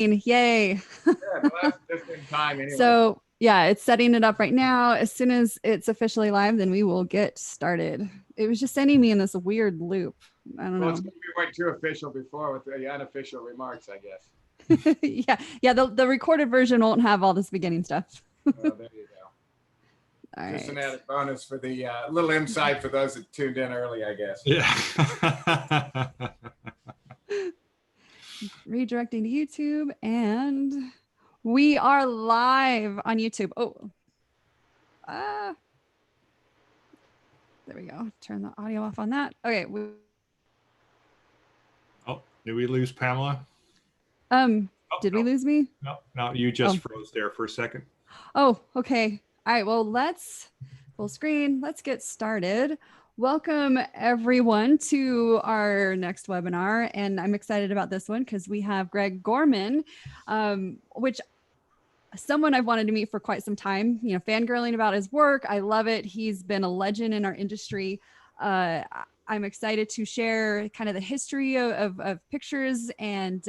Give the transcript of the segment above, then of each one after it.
Yay. Yeah, well, that's just in time anyway. So, yeah, it's setting it up right now. As soon as it's officially live, then we will get started. It was just sending me in this weird loop. I don't Well, it's know. going to be way too official before with the unofficial remarks, I guess. Yeah, the recorded version won't have all this beginning stuff. Well, there you go. All Just an right. added bonus for the little insight for those that tuned in early, I guess. Yeah. Redirecting to YouTube, and we are live on YouTube. Oh, there we go. Turn the audio off on that. Okay. Oh, did we lose Pamela? Did we lose me? No, you just froze there for a second. Oh, okay. All right. Well, let's full screen. Let's get started. Welcome everyone to our next webinar. And I'm excited about this one because we have Greg Gorman, which someone I've wanted to meet for quite some time, you know, fangirling about his work. I love it. He's been a legend in our industry. I'm excited to share kind of the history of pictures and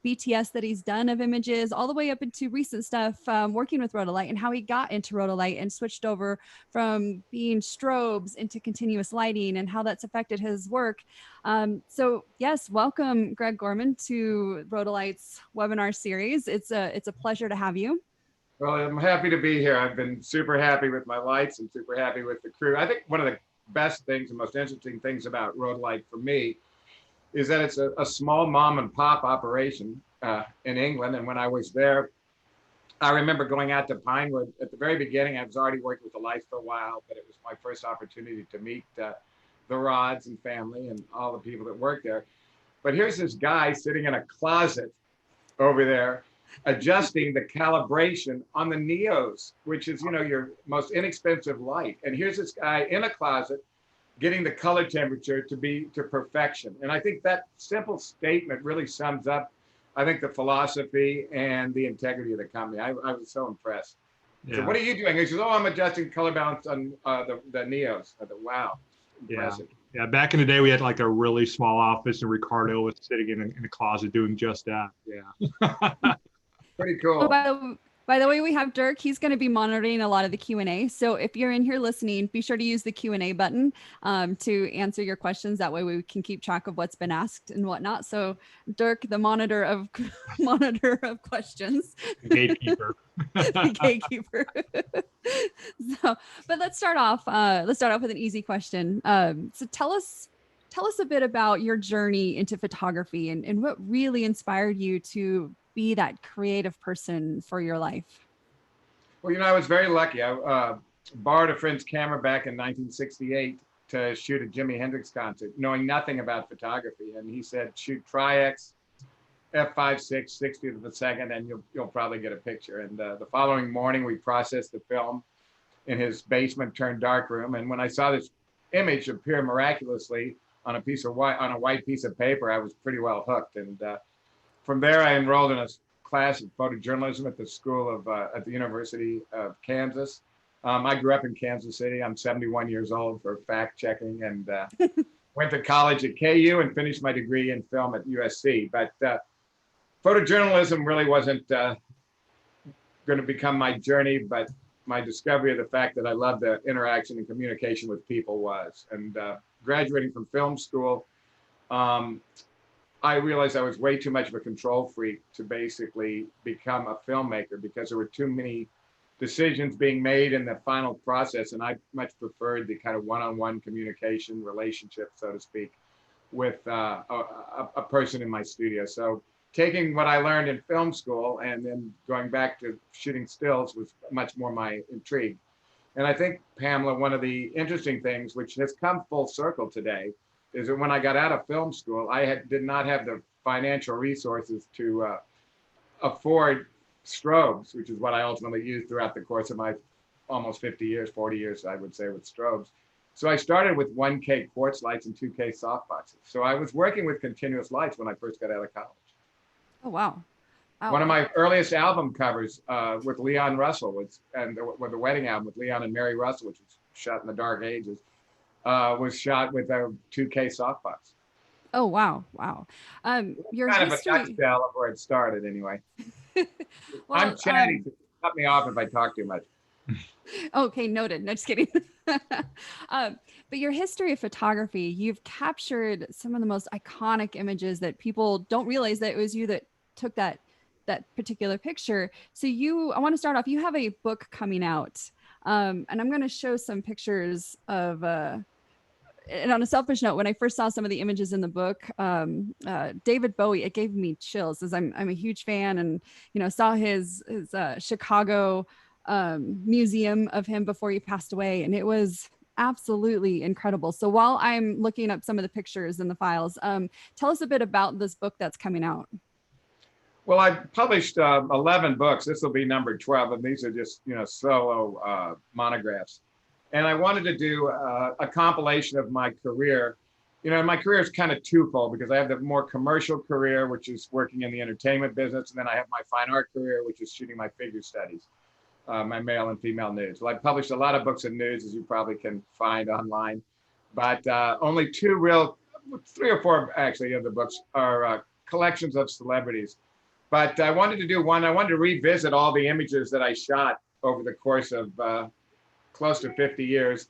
BTS that he's done of images, all the way up into recent stuff, working with Rhodolite and how he got into Rhodolite and switched over from being strobes into continuous lighting and how that's affected his work. So yes, welcome Greg Gorman to Rhodolite's webinar series. It's a pleasure to have you. Well, I'm happy to be here. I've been super happy with my lights and super happy with the crew. I think one of the best things and most interesting things about Rhodolite for me is that it's a small mom and pop operation in England. And when I was there, I remember going out to Pinewood at the very beginning. I was already working with the lights for a while, but it was my first opportunity to meet the Rods and family and all the people that work there. But here's this guy sitting in a closet over there, adjusting the calibration on the Neos, which is, you know, your most inexpensive light. And here's this guy in a closet getting the color temperature to be to perfection. And I think that simple statement really sums up, I think, the philosophy and the integrity of the company. I was so impressed. Yeah. So what are you doing? He says, oh, I'm adjusting color balance on the Neos. I thought, wow, impressive. Yeah, back in the day, we had like a really small office, and Ricardo was sitting in a closet doing just that. Yeah. Pretty cool. Oh, by the way, we have Dirk. He's going to be monitoring a lot of the Q&A. So if you're in here listening, be sure to use the Q&A button to answer your questions. That way we can keep track of what's been asked and whatnot. So Dirk, the monitor of questions. The gatekeeper. The gatekeeper. So, but let's start off with an easy question. So tell us a bit about your journey into photography and what really inspired you to be that creative person for your life? Well, you know, I was very lucky. I borrowed a friend's camera back in 1968 to shoot a Jimi Hendrix concert, knowing nothing about photography. And he said, shoot Tri-X, f5.6, 60th of a second, and you'll probably get a picture. And the following morning, we processed the film in his basement turned dark room. And when I saw this image appear miraculously on a white piece of paper, I was pretty well hooked. And from there, I enrolled in a class of photojournalism at the at the University of Kansas. I grew up in Kansas City. I'm 71 years old for fact checking, and went to college at KU and finished my degree in film at USC. But photojournalism really wasn't going to become my journey, but my discovery of the fact that I love the interaction and communication with people was. And graduating from film school, I realized I was way too much of a control freak to basically become a filmmaker because there were too many decisions being made in the final process. And I much preferred the kind of one-on-one communication relationship, so to speak, with a person in my studio. So taking what I learned in film school and then going back to shooting stills was much more my intrigue. And I think, Pamela, one of the interesting things, which has come full circle today, is that when I got out of film school, I did not have the financial resources to afford strobes, which is what I ultimately used throughout the course of my almost 40 years, I would say, with strobes. So I started with 1K quartz lights and 2K softboxes. So I was working with continuous lights when I first got out of college. Oh, wow. One of my earliest album covers with Leon Russell with the wedding album with Leon and Mary Russell, which was shot in the dark ages, was shot with a 2K softbox. Oh, wow. Wow. Your Kind of a history. nutshell of where it started anyway. I'm Well, chatty, so cut me off if I talk too much. okay, noted. No, just kidding. um, but your history of photography, you've captured some of the most iconic images that people don't realize that it was you that took that particular picture. So I want to start off. You have a book coming out, and I'm going to show some pictures of. And on a selfish note, when I first saw some of the images in the book, David Bowie, it gave me chills as I'm a huge fan, and saw his Chicago museum of him before he passed away, and it was absolutely incredible. So while I'm looking up some of the pictures in the files, tell us a bit about this book that's coming out. Well, I published 11 books. This will be number 12, and these are just, solo monographs. And I wanted to do a compilation of my career. My career is kind of twofold because I have the more commercial career, which is working in the entertainment business. And then I have my fine art career, which is shooting my figure studies, my male and female nudes. Well, I published a lot of books of nudes, as you probably can find online. But only three or four actually of the books are collections of celebrities. But I wanted to do one. I wanted to revisit all the images that I shot over the course of close to 50 years.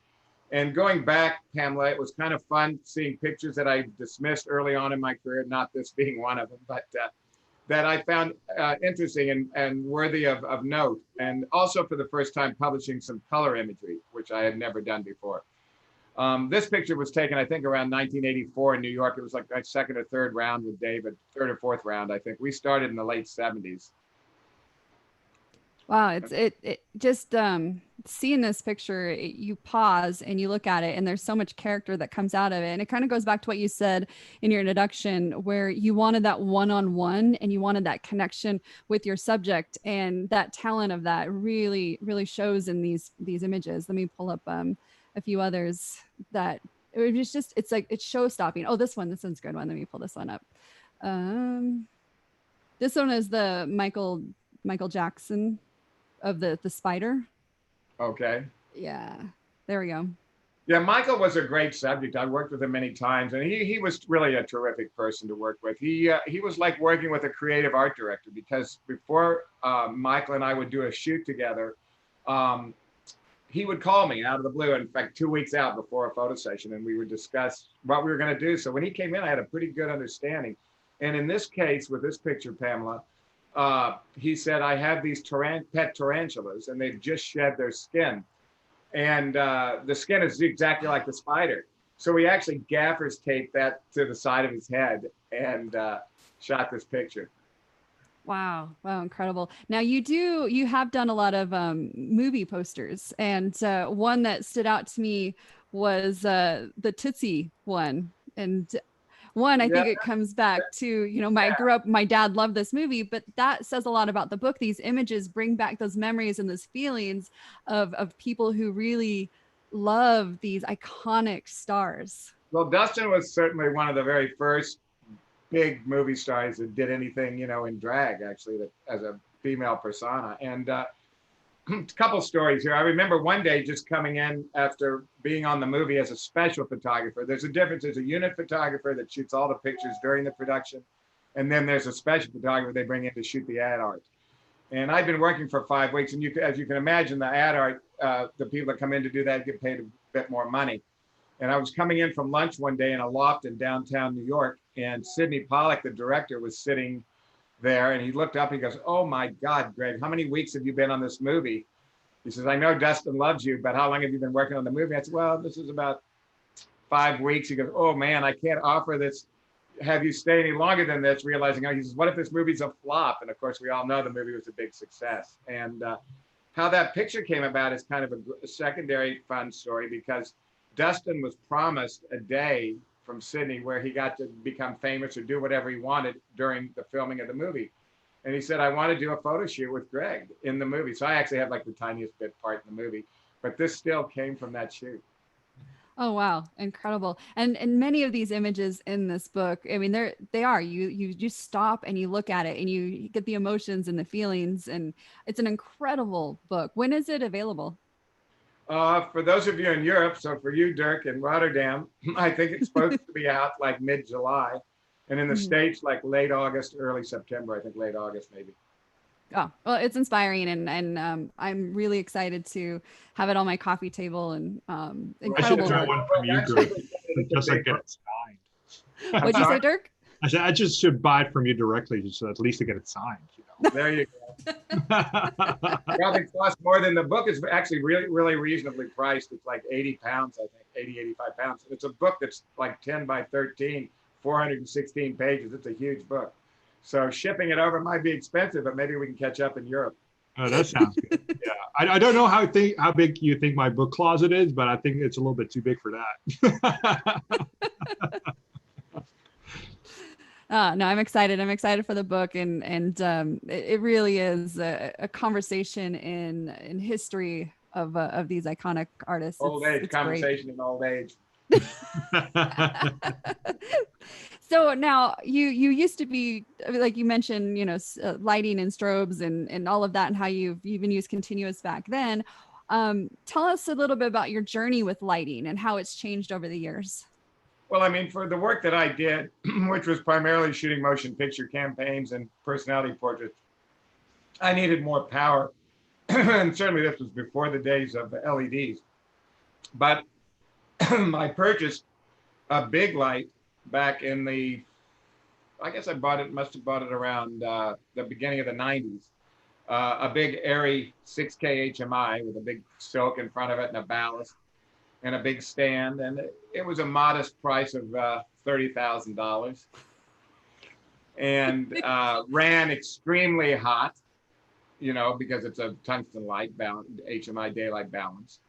And going back, Pamela, it was kind of fun seeing pictures that I dismissed early on in my career, not this being one of them, but that I found interesting and worthy of note. And also for the first time publishing some color imagery, which I had never done before. This picture was taken, I think, around 1984 in New York. It was like my second or third round with David, third or fourth round, I think. We started in the late 70s. Wow, it just seeing this picture, you pause and you look at it, and there's so much character that comes out of it. And it kind of goes back to what you said in your introduction, where you wanted that one-on-one and you wanted that connection with your subject, and that talent of that really, really shows in these images. Let me pull up a few others that it was just it's like it's show stopping. Oh, this one's a good one. Let me pull this one up. This one is the Michael Jackson of the spider. Okay. Yeah, there we go. Yeah, Michael was a great subject. I worked with him many times, and he was really a terrific person to work with. He was like working with a creative art director, because before Michael and I would do a shoot together, he would call me out of the blue, in fact, 2 weeks out before a photo session, and we would discuss what we were going to do. So when he came in, I had a pretty good understanding. And in this case, with this picture, Pamela, he said, I have these pet tarantulas, and they've just shed their skin. And the skin is exactly like the spider. So we actually gaffer's taped that to the side of his head and shot this picture. Wow, incredible. Now you have done a lot of movie posters, and one that stood out to me was the Tootsie one. And one, I think it comes back to, I grew up, my dad loved this movie, but that says a lot about the book. These images bring back those memories and those feelings of people who really love these iconic stars. Well, Dustin was certainly one of the very first big movie stars that did anything, in drag, actually, that as a female persona. And a couple stories here. I remember one day just coming in after being on the movie as a special photographer. There's a difference. There's a unit photographer that shoots all the pictures during the production. And then there's a special photographer they bring in to shoot the ad art. And I've been working for 5 weeks. And as you can imagine, the ad art, the people that come in to do that get paid a bit more money. And I was coming in from lunch one day in a loft in downtown New York, and Sidney Pollack, the director, was sitting there, and he looked up, he goes, oh my God, Greg, how many weeks have you been on this movie? He says, I know Dustin loves you, but how long have you been working on the movie? I said, well, this is about 5 weeks. He goes, oh man, I can't offer this, have you stay any longer than this, realizing, he says, what if this movie's a flop? And of course, we all know the movie was a big success. And how that picture came about is kind of a secondary fun story, because Dustin was promised a day from Sydney where he got to become famous or do whatever he wanted during the filming of the movie. And he said, I want to do a photo shoot with Greg in the movie. So I actually had like the tiniest bit part in the movie, but this still came from that shoot. Oh, wow. Incredible. And many of these images in this book, I mean, you just stop and you look at it and you get the emotions and the feelings, and it's an incredible book. When is it available? For those of you in Europe, so for you, Dirk, in Rotterdam, I think it's supposed to be out like mid-July. And in the Mhm. States, like late August, early September, I think late August, maybe. Oh, well, it's inspiring, and I'm really excited to have it on my coffee table. And I should incredible try work. one from you, I'm Greg, super excited. It's a just like big get book. it signed. I'm What'd you say, sorry? Dirk? I said I just should buy it from you directly, so at least to get it signed. There you go. You Probably costs more than the book is actually really, really reasonably priced. It's like 80 pounds, I think, 80, 85 pounds. It's a book that's like 10 by 13, 416 pages. It's a huge book. So shipping it over might be expensive, but maybe we can catch up in Europe. Oh, that sounds good. Yeah, I don't know how big you think my book closet is, but I think it's a little bit too big for that. No, I'm excited. I'm excited for the book, and it really is a conversation in history of these iconic artists. Old age, It's great. conversation in old age. So now you used to be, like you mentioned, lighting and strobes and all of that, and how you've even used continuous back then. Tell us a little bit about your journey with lighting and how it's changed over the years. Well, I mean, for the work that I did, which was primarily shooting motion picture campaigns and personality portraits, I needed more power. And certainly this was before the days of the LEDs. But I purchased a big light back in I guess I must have bought it around the beginning of the 90s. A big airy 6K HMI with a big silk in front of it and a ballast and a big stand. And it was a modest price of $30,000 and ran extremely hot, because it's a tungsten light, HMI daylight balance,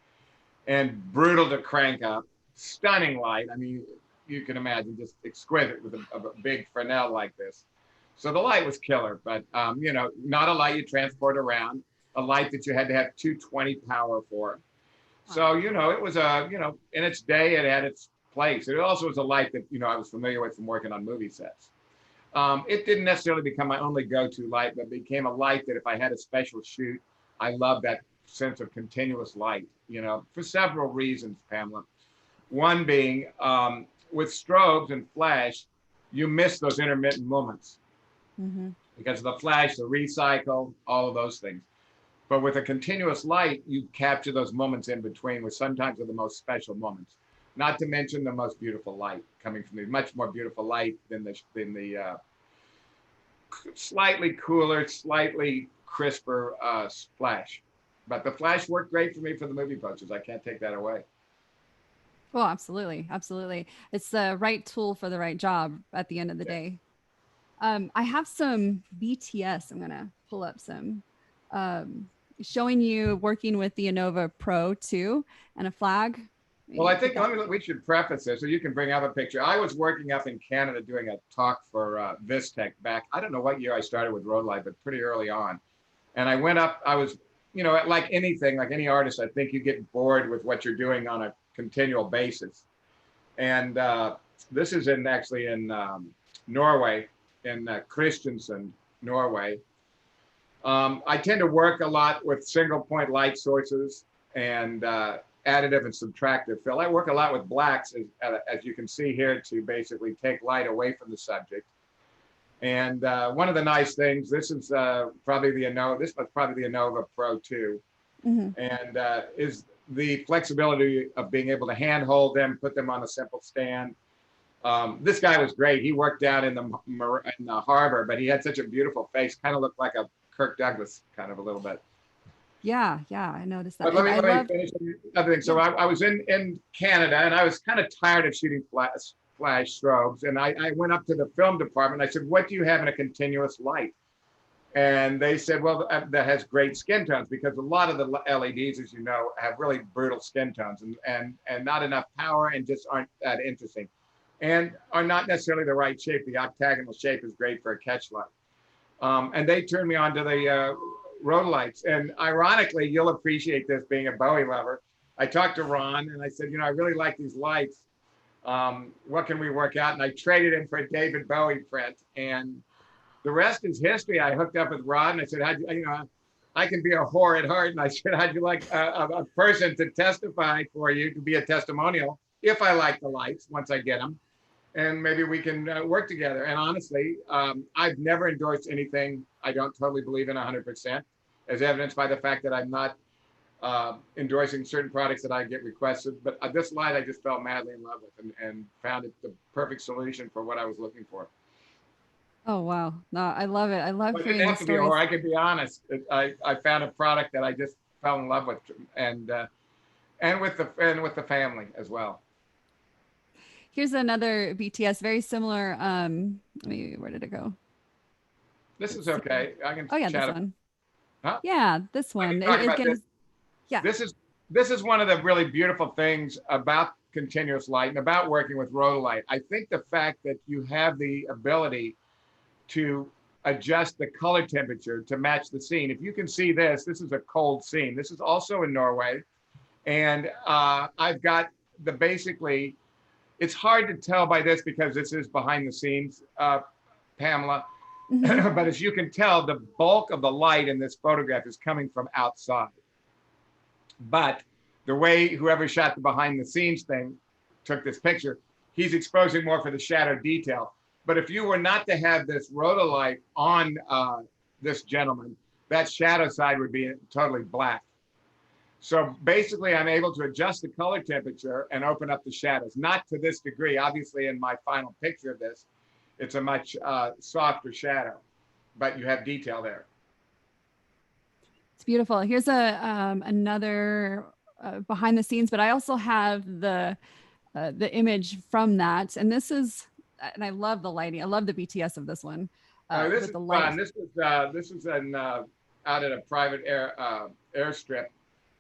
and brutal to crank up, stunning light. I mean, you can imagine, just exquisite with a big Fresnel like this. So the light was killer, but not a light you transport around, a light that you had to have 220 power for. So, it was in its day, it had its place. It also was a light that, I was familiar with from working on movie sets. It didn't necessarily become my only go-to light, but became a light that if I had a special shoot, I loved that sense of continuous light, for several reasons, Pamela. One being, with strobes and flash, you miss those intermittent moments because of the flash, the recycle, all of those things. But with a continuous light, you capture those moments in between, which sometimes are the most special moments. Not to mention the most beautiful light coming from much more beautiful light than the slightly cooler, slightly crisper flash. But the flash worked great for me for the movie posters. I can't take that away. Well, absolutely. Absolutely. It's the right tool for the right job at the end of the day. I have some BTS. I'm going to pull up some showing you working with the Innova Pro 2 and a flag. Well, I think we should preface this so you can bring up a picture. I was working up in Canada doing a talk for Vistec back, I don't know what year I started with Road Light, but pretty early on. And I went up, I was, like anything, like any artist, I think you get bored with what you're doing on a continual basis. And this is actually in Norway, in Kristiansand, Norway. I tend to work a lot with single point light sources and additive and subtractive fill. I work a lot with blacks, as you can see here, to basically take light away from the subject. And one of the nice things, this is probably the Innova Pro 2, and is the flexibility of being able to hand hold them, put them on a simple stand. This guy was great. He worked down in the harbor, but he had such a beautiful face, kind of looked like a Kirk Douglas, kind of a little bit. Yeah, I noticed that. But let me finish another thing. So I was in Canada, and I was kind of tired of shooting flash strobes, and I went up to the film department. I said, "What do you have in a continuous light?" And they said, "Well, that has great skin tones, because a lot of the LEDs, as you know, have really brutal skin tones and not enough power and just aren't that interesting, and are not necessarily the right shape. The octagonal shape is great for a catch light." And they turned me on to the road lights. And ironically, you'll appreciate this being a Bowie lover. I talked to Ron and I said, I really like these lights. What can we work out? And I traded him for a David Bowie print. And the rest is history. I hooked up with Ron and I said, I can be a whore at heart. And I said, how'd you like a person to testify for you, to be a testimonial, if I like the lights once I get them, and maybe we can work together. And honestly, I've never endorsed anything I don't totally believe in 100%, as evidenced by the fact that I'm not endorsing certain products that I get requested. But this light I just fell madly in love with, and found it the perfect solution for what I was looking for. Oh, wow. No, I love it. I love But it hearing didn't the have to be a stories. whore. I could be honest. I found a product that I just fell in love with, and with the family as well. Here's another BTS, very similar. Where did it go? This is okay. I can Oh yeah, chat this about. one. Huh? Yeah, this I can one. talk about Again, this. yeah. This is one of the really beautiful things about continuous light and about working with rhodolite. I think the fact that you have the ability to adjust the color temperature to match the scene. If you can see this, this is a cold scene. This is also in Norway. And I've got basically, it's hard to tell by this because this is behind the scenes, Pamela. Mhm. But as you can tell, the bulk of the light in this photograph is coming from outside. But the way whoever shot the behind the scenes thing took this picture, he's exposing more for the shadow detail. But if you were not to have this rhodolite on this gentleman, that shadow side would be totally black. So basically, I'm able to adjust the color temperature and open up the shadows. Not to this degree. Obviously, in my final picture of this, it's a much softer shadow, but you have detail there. It's beautiful. Here's another behind the scenes, but I also have the image from that, and this is, and I love the lighting. I love the BTS of this one. This With is the fun. light. This is out at a private airstrip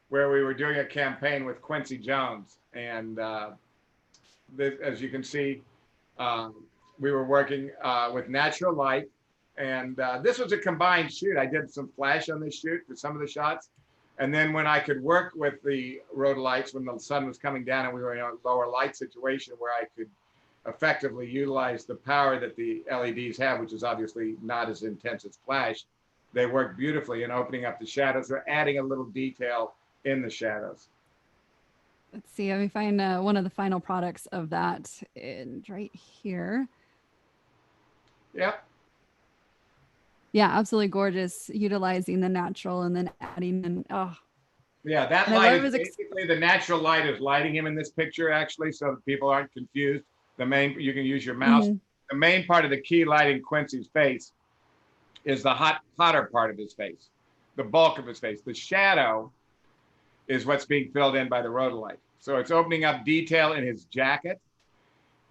where we were doing a campaign with Quincy Jones, and this, as you can see, we were working with natural light, and this was a combined shoot. I did some flash on this shoot for some of the shots, and then when I could work with the rhodolites when the sun was coming down and we were in a lower light situation where I could effectively utilize the power that the LEDs have, which is obviously not as intense as flash, they work beautifully in opening up the shadows or adding a little detail in the shadows. Let's see. Let me find one of the final products of that, and right here. Yep. Yeah, absolutely gorgeous. Utilizing the natural and then adding in. Oh, yeah, that and light is basically the natural light is lighting him in this picture, actually, so that people aren't confused. The main, you can use your mouse. Mm-hmm. The main part of the key light in Quincy's face is the hotter part of his face, the bulk of his face. The shadow is what's being filled in by the rhodolite. So it's opening up detail in his jacket,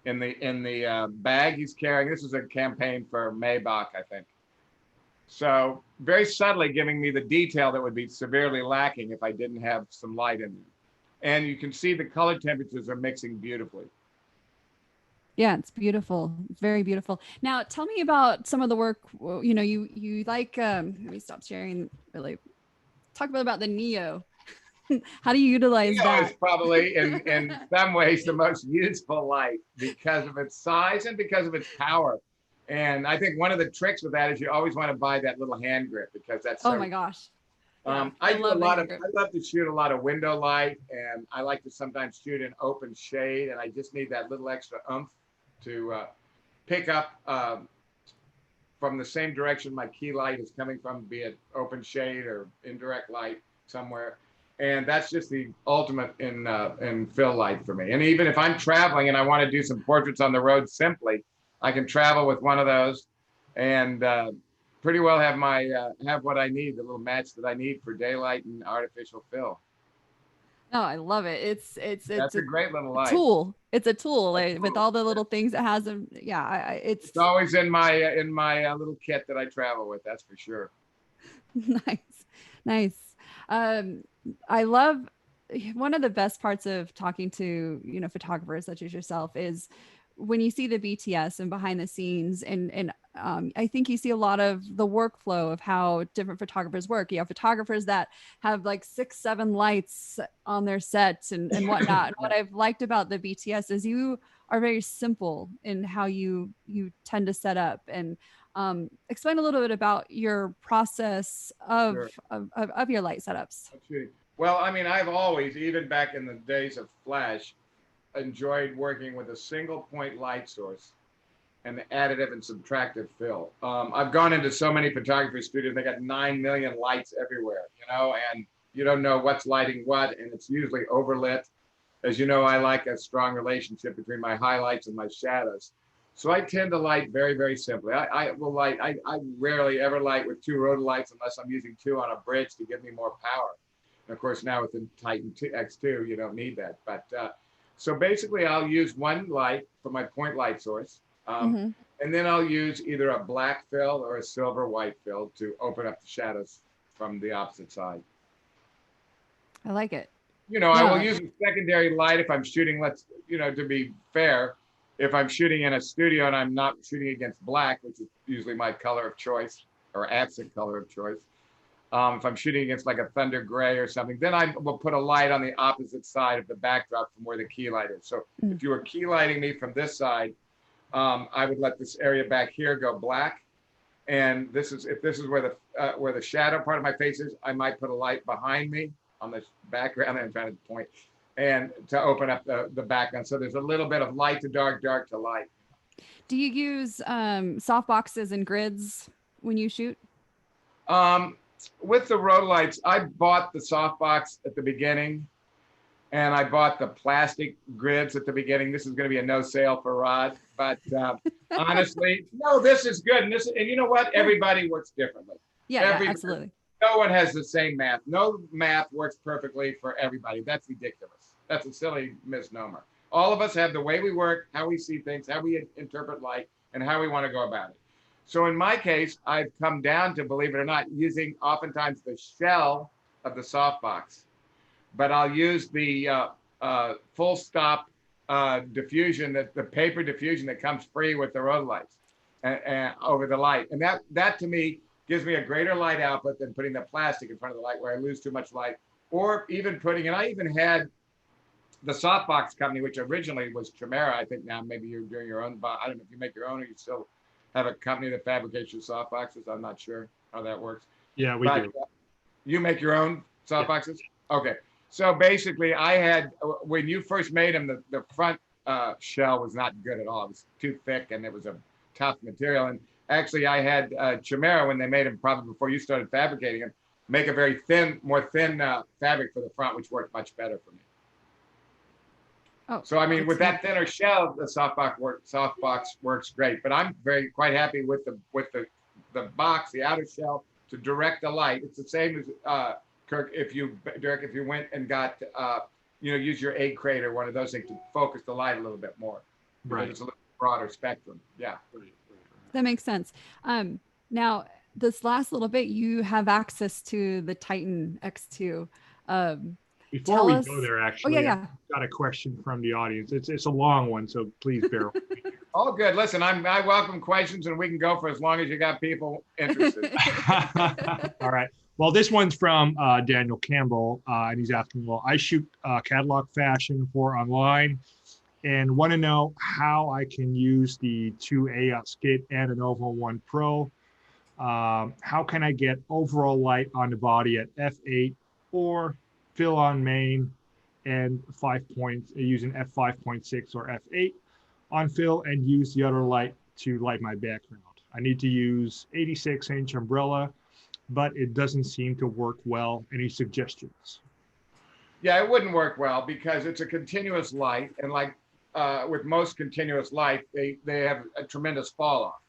in the bag he's carrying. This is a campaign for Maybach, I think. So very subtly giving me the detail that would be severely lacking if I didn't have some light in there. And you can see the color temperatures are mixing beautifully. Yeah, it's beautiful. It's very beautiful. Now, tell me about some of the work. You know, you like. Let me stop sharing. Really, talk about the Neo. How do you utilize Neo that? is probably in some ways the most useful light because of its size and because of its power. And I think one of the tricks with that is you always want to buy that little hand grip because that's so. Oh my gosh. Yeah, I love to shoot a lot of window light, and I like to sometimes shoot in open shade, and I just need that little extra oomph to pick up from the same direction my key light is coming from, be it open shade or indirect light somewhere. And that's just the ultimate in fill light for me. And even if I'm traveling and I want to do some portraits on the road simply, I can travel with one of those and pretty well have have what I need, the little match that I need for daylight and artificial fill. No, I love it. That's a great little light. Tool. It's a tool with all the little things it has. And yeah, it's always in my little kit that I travel with. That's for sure. Nice. I love, one of the best parts of talking to, photographers such as yourself is when you see the BTS and behind the scenes, and I think you see a lot of the workflow of how different photographers work. You have photographers that have like 6-7 lights on their sets and whatnot. And what I've liked about the BTS is you are very simple in how you tend to set up. And Explain a little bit about your process of, Sure. of your light setups. Okay. Well, I mean, I've always, even back in the days of Flash, enjoyed working with a single point light source and the additive and subtractive fill. I've gone into so many photography studios, they got 9 million lights everywhere, and you don't know what's lighting what, and it's usually overlit. As you know, I like a strong relationship between my highlights and my shadows. So I tend to light very, very simply. I will light, I rarely ever light with 2 rhodolights unless I'm using 2 on a bridge to give me more power. And of course, now with the Titan X2, you don't need that. But so basically, I'll use 1 light for my point light source. And then I'll use either a black fill or a silver white fill to open up the shadows from the opposite side. I like it. I will use a secondary light if I'm shooting, to be fair, if I'm shooting in a studio and I'm not shooting against black, which is usually my color of choice or accent color of choice. If I'm shooting against like a thunder gray or something, then I will put a light on the opposite side of the backdrop from where the key light is. So if you were key lighting me from this side, I would let this area back here go black. And if this is where the shadow part of my face is, I might put a light behind me on the background, I'm trying to point, and to open up the background. So there's a little bit of light to dark, dark to light. Do you use softboxes and grids when you shoot? With the rhodolights, I bought the softbox at the beginning, and I bought the plastic grids at the beginning. This is going to be a no sale for Rod, but honestly, no, this is good. And you know what? Everybody works differently. Yeah, absolutely. No one has the same math. No math works perfectly for everybody. That's ridiculous. That's a silly misnomer. All of us have the way we work, how we see things, how we interpret light, and how we want to go about it. So in my case, I've come down to, believe it or not, using oftentimes the shell of the softbox, but I'll use the full stop diffusion, the paper diffusion that comes free with the rhodolights and over the light. And that to me gives me a greater light output than putting the plastic in front of the light where I lose too much light, or even and I even had the softbox company, which originally was Chimera. I think now maybe you're doing your own, I don't know if you make your own or you still have a company that fabricates your softboxes. I'm not sure how that works. Yeah, we do. You make your own softboxes? Yeah. Okay. So basically I had, when you first made them, the front shell was not good at all. It was too thick and it was a tough material. And actually I had Chimera, when they made them probably before you started fabricating them, make a very more thin fabric for the front, which worked much better for me. Oh, so I mean, with that thinner shell, the softbox works great. But I'm quite happy with the box, the outer shell, to direct the light. It's the same as Kirk. Dirk, if you went and got use your egg crate or one of those things to focus the light a little bit more. Right. It's a little broader spectrum. Yeah. That makes sense. Now, this last little bit, you have access to the Titan X2. Before we go there, actually, I've got a question from the audience. It's a long one, so please bear with me. All good. Listen, I welcome questions, and we can go for as long as you got people interested. All right. Well, this one's from Daniel Campbell, and he's asking, well, I shoot catalog fashion for online and want to know how I can use the 2A Skit and an Nova 1 Pro. How can I get overall light on the body at f8 or fill on main and 5 points using f5.6 or f8 on fill and use the other light to light my background. I need to use 86-inch umbrella, but it doesn't seem to work well. Any suggestions? Yeah, it wouldn't work well because it's a continuous light, and like with most continuous light, they have a tremendous fall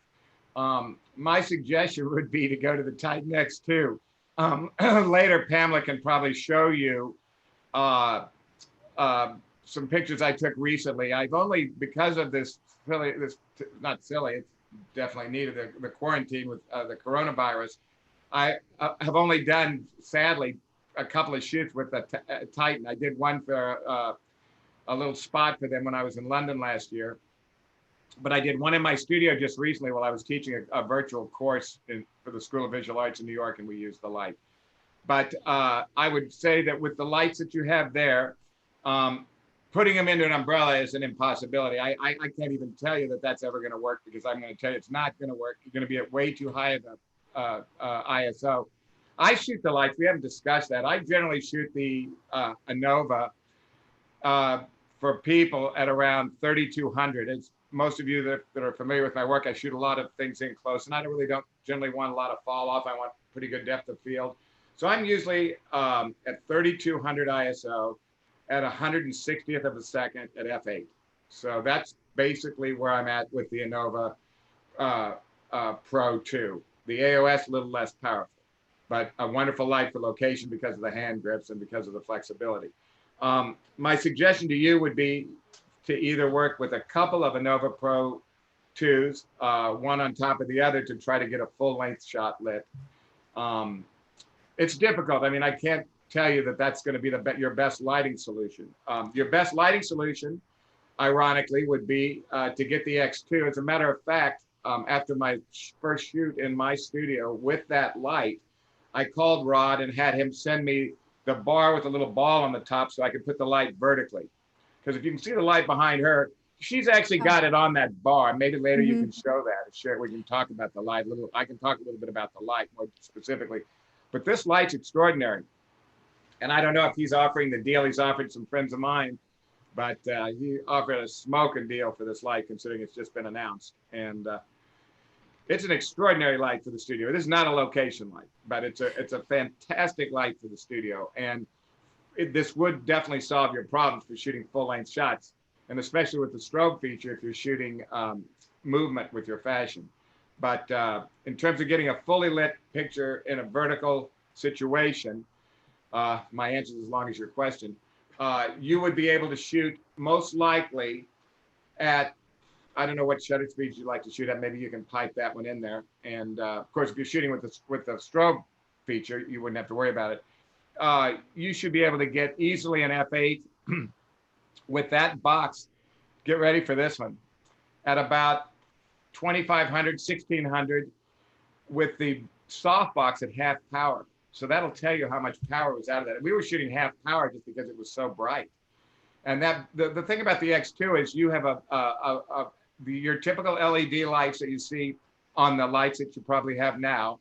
off. My suggestion would be to go to the Titan X2. Later, Pamela can probably show you some pictures I took recently. I've only, because of it's definitely needed, the quarantine with the coronavirus, I have only done, sadly, a couple of shoots with the Titan. I did one for a little spot for them when I was in London last year. But I did one in my studio just recently while I was teaching a virtual course for the School of Visual Arts in New York, and we used the light. But I would say that with the lights that you have there, putting them into an umbrella is an impossibility. I can't even tell you that that's ever going to work, because I'm going to tell you it's not going to work. You're going to be at way too high of a ISO. I shoot the lights. We haven't discussed that. I generally shoot the ANOVA for people at around 3,200. As most of you that are familiar with my work, I shoot a lot of things in close, and I don't generally want a lot of fall off. I want pretty good depth of field. So I'm usually at 3,200 ISO at 160th of a second at f8. So that's basically where I'm at with the ANOVA Pro 2. The AOS, a little less powerful, but a wonderful light for location because of the hand grips and because of the flexibility. My suggestion to you would be to either work with a couple of ANOVA Pro 2s, one on top of the other, to try to get a full length shot lit. It's difficult. I mean, I can't tell you that that's going to be your best lighting solution. Your best lighting solution, ironically, would be to get the X2. As a matter of fact, after my first shoot in my studio with that light, I called Rod and had him send me the bar with a little ball on the top so I could put the light vertically. Because if you can see the light behind her, she's actually got it on that bar. Maybe later you can show that. Sure, we can talk about the light a little. I can talk a little bit about the light more specifically. But this light's extraordinary. And I don't know if he's offering the deal. He's offered some friends of mine, but he offered a smoking deal for this light, considering it's just been announced. And it's an extraordinary light for the studio. It is not a location light, but it's a fantastic light for the studio. And this would definitely solve your problems for shooting full-length shots, and especially with the strobe feature if you're shooting movement with your fashion. But in terms of getting a fully lit picture in a vertical situation, my answer is as long as your question, you would be able to shoot most likely at, I don't know what shutter speeds you like to shoot at. Maybe you can pipe that one in there. And of course, if you're shooting with the strobe feature, you wouldn't have to worry about it. You should be able to get easily an f8 with that box. Get ready for this one. At about 2,500, 1,600 with the softbox at half power. So that'll tell you how much power was out of that. We were shooting half power just because it was so bright. And that the thing about the X2 is you have your typical LED lights that you see on the lights that you probably have now.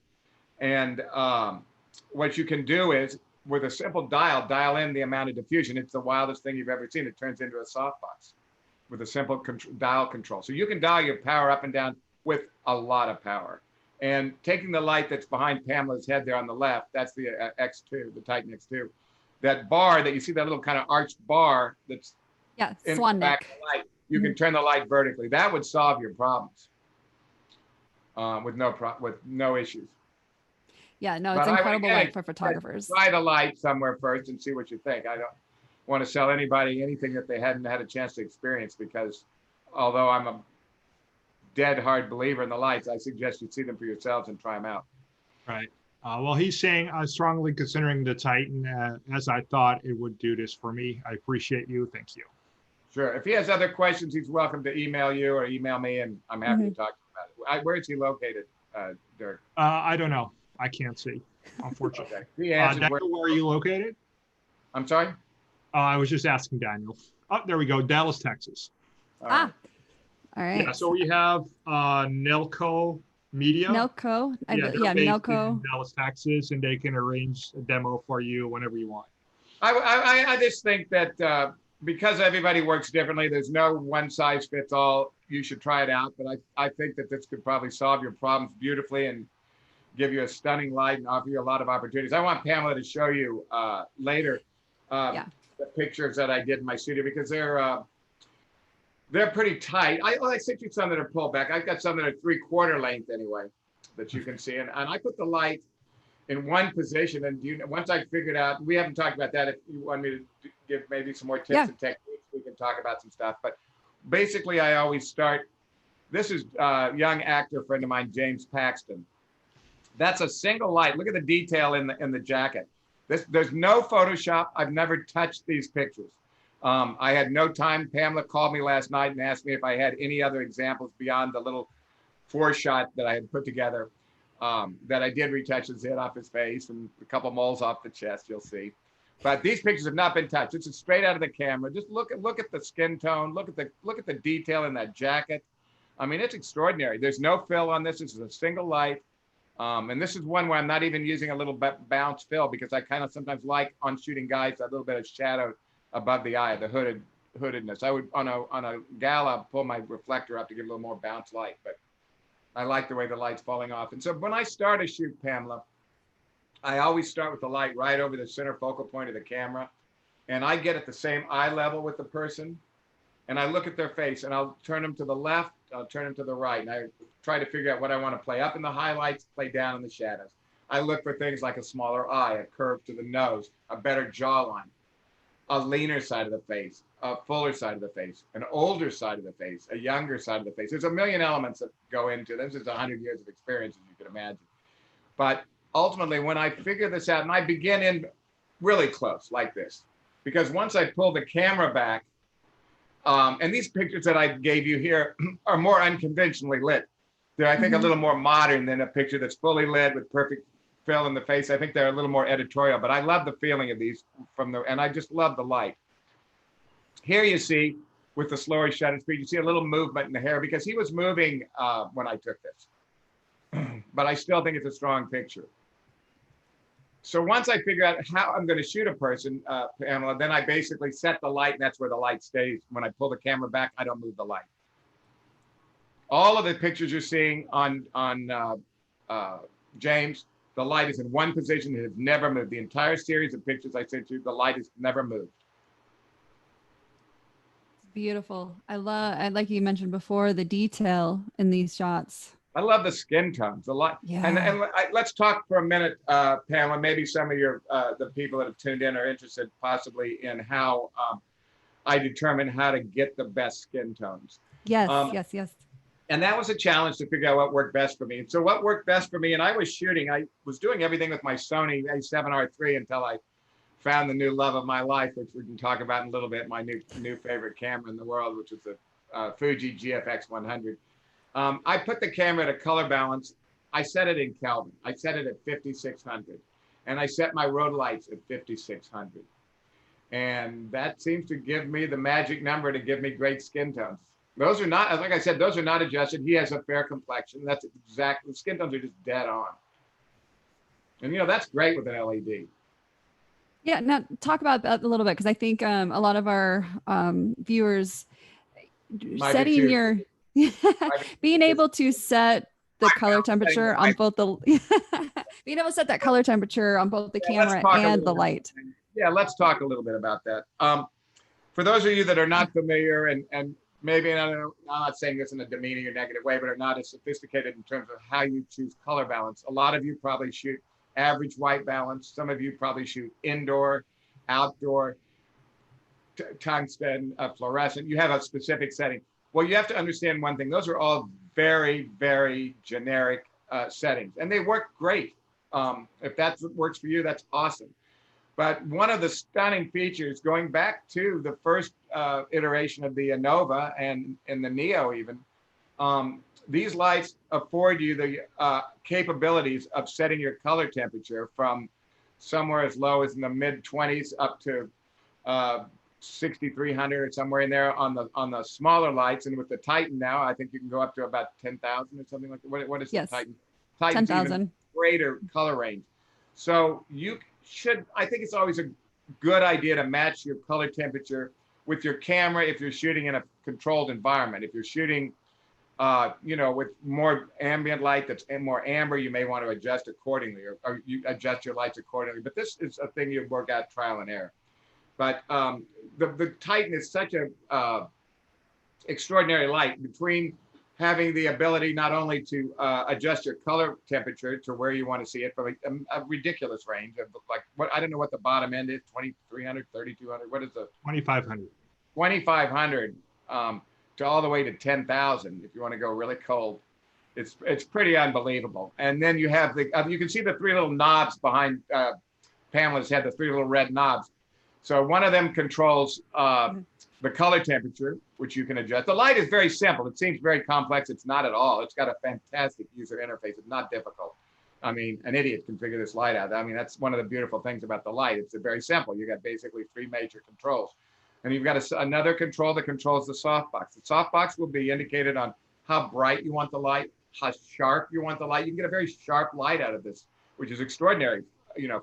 And what you can do is, with a simple dial in the amount of diffusion. It's the wildest thing you've ever seen. It turns into a softbox with a simple dial control. So you can dial your power up and down with a lot of power. And taking the light that's behind Pamela's head there on the left, that's the X2, the Titan X2. That bar that you see, that little kind of arched bar that's in the back of the light, you can turn the light vertically. That would solve your problems with no issues. Yeah, no, it's incredible light for photographers. Try the light somewhere first and see what you think. I don't want to sell anybody anything that they hadn't had a chance to experience, because although I'm a dead hard believer in the lights, I suggest you see them for yourselves and try them out. Right. Well, he's saying strongly considering the Titan, as I thought it would do this for me. I appreciate you. Thank you. Sure. If he has other questions, he's welcome to email you or email me, and I'm happy to talk to him about it. Where is he located, Dirk? I don't know. I can't see, unfortunately. Okay. Daniel, where are you located? I'm sorry? I was just asking Daniel. Oh, there we go. Dallas, Texas. All right. All right. Yeah, so we have Nelco Media. Nelco. Nelco. In Dallas, Texas, and they can arrange a demo for you whenever you want. I just think that because everybody works differently, there's no one size fits all. You should try it out. But I think that this could probably solve your problems beautifully and give you a stunning light and offer you a lot of opportunities. I want Pamela to show you later the pictures that I did in my studio, because they're pretty tight. I sent you some that are pulled back. I've got some that are 3/4 length anyway that you can see. And I put the light in one position. And once I figured out, we haven't talked about that. If you want me to give maybe some more tips and techniques, we can talk about some stuff. But basically, I always start. This is a young actor friend of mine, James Paxton. That's a single light. Look at the detail in the jacket. There's no Photoshop. I've never touched these pictures. I had no time. Pamela called me last night and asked me if I had any other examples beyond the little 4-shot that I had put together, that I did retouch his head off his face and a couple moles off the chest, you'll see. But these pictures have not been touched. This is straight out of the camera. Just look at the skin tone. Look at the detail in that jacket. I mean, it's extraordinary. There's no fill on this. This is a single light. And this is one where I'm not even using a little bounce fill, because I kind of sometimes like on shooting guys a little bit of shadow above the eye, the hoodedness. I would on a gala pull my reflector up to give a little more bounce light, but I like the way the light's falling off. And so when I start a shoot, Pamela, I always start with the light right over the center focal point of the camera, and I get at the same eye level with the person, and I look at their face, and I'll turn them to the left, I'll turn them to the right, and I try to figure out what I want to play up in the highlights, play down in the shadows. I look for things like a smaller eye, a curve to the nose, a better jawline, a leaner side of the face, a fuller side of the face, an older side of the face, a younger side of the face. There's a million elements that go into this. It's 100 years of experience, as you can imagine. But ultimately, when I figure this out, and I begin in really close like this, because once I pull the camera back, and these pictures that I gave you here are more unconventionally lit. They're, I think, a little more modern than a picture that's fully lit with perfect fill in the face. I think they're a little more editorial, but I love the feeling of these and I just love the light. Here you see, with the slower shutter speed, you see a little movement in the hair, because he was moving when I took this. But I still think it's a strong picture. So once I figure out how I'm going to shoot a person, Pamela, then I basically set the light, and that's where the light stays. When I pull the camera back, I don't move the light. All of the pictures you're seeing on James, the light is in one position. It has never moved. The entire series of pictures I sent you, the light has never moved. Beautiful. Like you mentioned before, the detail in these shots. I love the skin tones a lot. Yeah. And let's talk for a minute, Pamela. Maybe some of the people that have tuned in are interested possibly in how I determine how to get the best skin tones. Yes, yes. And that was a challenge to figure out what worked best for me. And so what worked best for me, and I was doing everything with my Sony A7R III until I found the new love of my life, which we can talk about in a little bit, my new favorite camera in the world, which is the Fuji GFX 100. I put the camera at a color balance. I set it in Kelvin. I set it at 5,600. And I set my road lights at 5,600. And that seems to give me the magic number to give me great skin tones. Those are not, like I said, those are not adjusted. He has a fair complexion. That's exactly, the skin tones are just dead on. And that's great with an LED. Yeah, now talk about that a little bit, because I think a lot of our viewers setting your being able to set the color temperature on both the being able to set that color temperature on both the camera and the light. Yeah, let's talk a little bit about that. For those of you that are not familiar, and maybe I'm not saying this in a demeaning or negative way, but are not as sophisticated in terms of how you choose color balance. A lot of you probably shoot average white balance. Some of you probably shoot indoor, outdoor, tungsten, fluorescent. You have a specific setting. Well, you have to understand one thing. Those are all very, very generic settings, and they work great. If that's what works for you, that's awesome. But one of the stunning features, going back to the first iteration of the Nova and the Neo even, these lights afford you the capabilities of setting your color temperature from somewhere as low as in the mid-20s up to 6,300 or somewhere in there on the smaller lights. And with the Titan now, I think you can go up to about 10,000 or something like that. What is the Titan? Titan's 10,000. Greater color range. So I think it's always a good idea to match your color temperature with your camera if you're shooting in a controlled environment. If you're shooting, with more ambient light that's more amber, you may want to adjust accordingly, or you adjust your lights accordingly. But this is a thing you work out trial and error. But the Titan is such a extraordinary light, between having the ability not only to adjust your color temperature to where you want to see it, but a ridiculous range of I don't know what the bottom end is, 2,300, 3,200, what is the? 2,500. 2,500 to all the way to 10,000 if you want to go really cold. It's pretty unbelievable. And then you have you can see the three little knobs behind Pamela's head, the three little red knobs. So one of them controls the color temperature, which you can adjust. The light is very simple. It seems very complex. It's not at all. It's got a fantastic user interface. It's not difficult. I mean, an idiot can figure this light out. I mean, that's one of the beautiful things about the light. It's very simple. You got basically three major controls. And you've got another control that controls the softbox. The softbox will be indicated on how bright you want the light, how sharp you want the light. You can get a very sharp light out of this, which is extraordinary,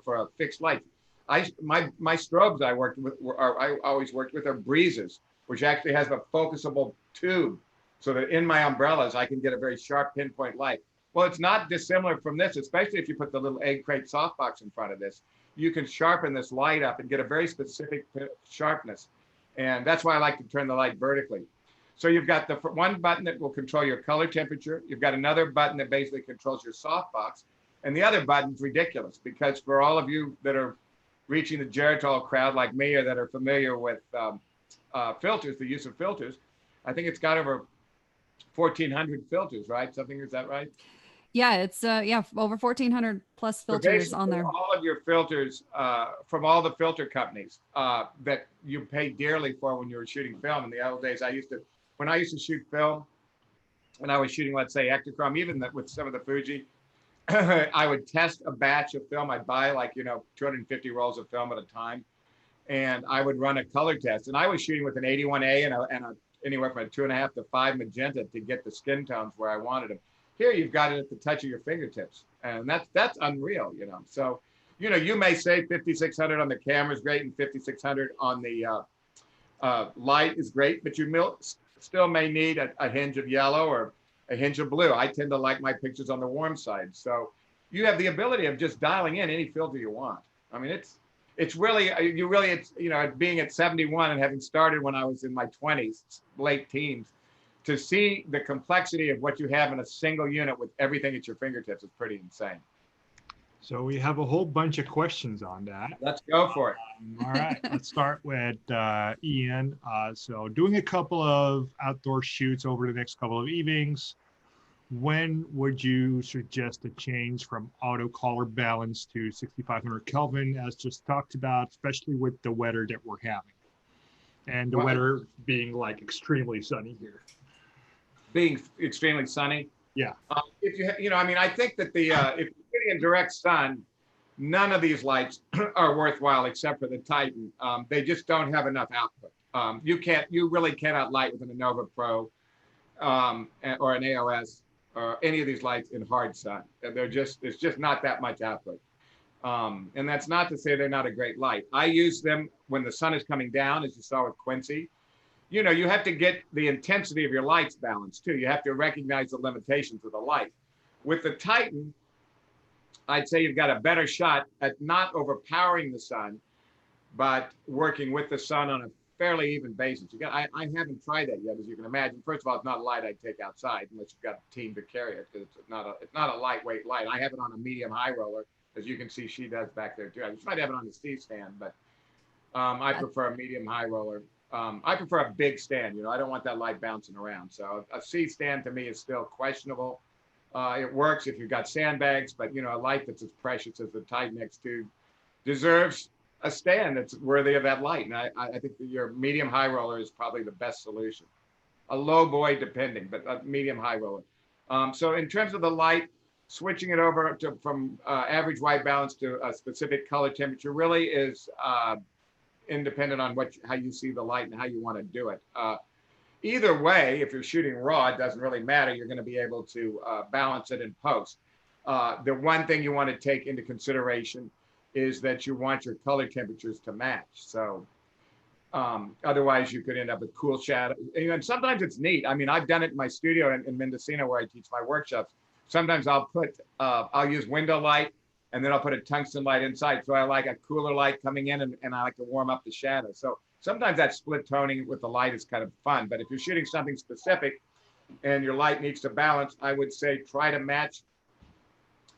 for a fixed light. My strobes I worked with, I always worked with, are breezes, which actually has a focusable tube, so that in my umbrellas I can get a very sharp pinpoint light. Well, it's not dissimilar from this, especially if you put the little egg crate softbox in front of this. You can sharpen this light up and get a very specific sharpness. And that's why I like to turn the light vertically. So you've got the one button that will control your color temperature. You've got another button that basically controls your softbox. And the other button's ridiculous, because for all of you that are reaching the Geritol crowd like me, or that are familiar with filters, the use of filters, I think it's got over 1,400 filters, right? Something, is that right? Yeah, it's over 1,400 plus filters on there. All of your filters from all the filter companies that you pay dearly for when you were shooting film. In the old days, when I used to shoot film, and I was shooting, let's say, Ektachrome, even with some of the Fuji, I would test a batch of film. I'd buy 250 rolls of film at a time, and I would run a color test. And I was shooting with an 81A and anywhere from a 2.5 to 5 magenta to get the skin tones where I wanted them. Here you've got it at the touch of your fingertips, and that's unreal, So, you may say 5600 on the camera is great and 5600 on the light is great, but you still may need a hinge of yellow or a hinge of blue. I tend to like my pictures on the warm side, so you have the ability of just dialing in any filter you want. I mean, it's really being at 71 and having started when I was in my 20s, late teens. To see the complexity of what you have in a single unit with everything at your fingertips is pretty insane. So we have a whole bunch of questions on that. Let's go for it. All right, let's start with Ian. So doing a couple of outdoor shoots over the next couple of evenings, when would you suggest a change from auto color balance to 6,500 Kelvin, as just talked about, especially with the weather that we're having? And the weather being extremely sunny here. Being extremely sunny. Yeah. I think that if you're sitting in direct sun, none of these lights are worthwhile except for the Titan. They just don't have enough output. You really cannot light with an Innova Pro or an AOS or any of these lights in hard sun. It's just not that much output. And that's not to say they're not a great light. I use them when the sun is coming down, as you saw with Quincy. You have to get the intensity of your lights balanced too. You have to recognize the limitations of the light. With the Titan, I'd say you've got a better shot at not overpowering the sun, but working with the sun on a fairly even basis. I haven't tried that yet, as you can imagine. First of all, it's not a light I'd take outside unless you've got a team to carry it, because it's not a lightweight light. I have it on a medium high roller, as you can see she does back there too. I might have it on the C stand, but I prefer a medium high roller. I prefer a big stand. I don't want that light bouncing around. So a C stand to me is still questionable. It works if you've got sandbags, but a light that's as precious as the Titan X2 deserves a stand that's worthy of that light. And I think that your medium high roller is probably the best solution. A low boy depending, but a medium high roller. So in terms of the light, switching it over from average white balance to a specific color temperature really is independent on how you see the light and how you want to do it. Either way, if you're shooting raw, it doesn't really matter. You're going to be able to balance it in post. The one thing you want to take into consideration is that you want your color temperatures to match. So otherwise you could end up with cool shadow. And sometimes it's neat. I mean, I've done it in my studio in Mendocino where I teach my workshops. Sometimes I'll use window light, and then I'll put a tungsten light inside. So I like a cooler light coming in, and I like to warm up the shadow. So sometimes that split toning with the light is kind of fun. But if you're shooting something specific and your light needs to balance, I would say try to match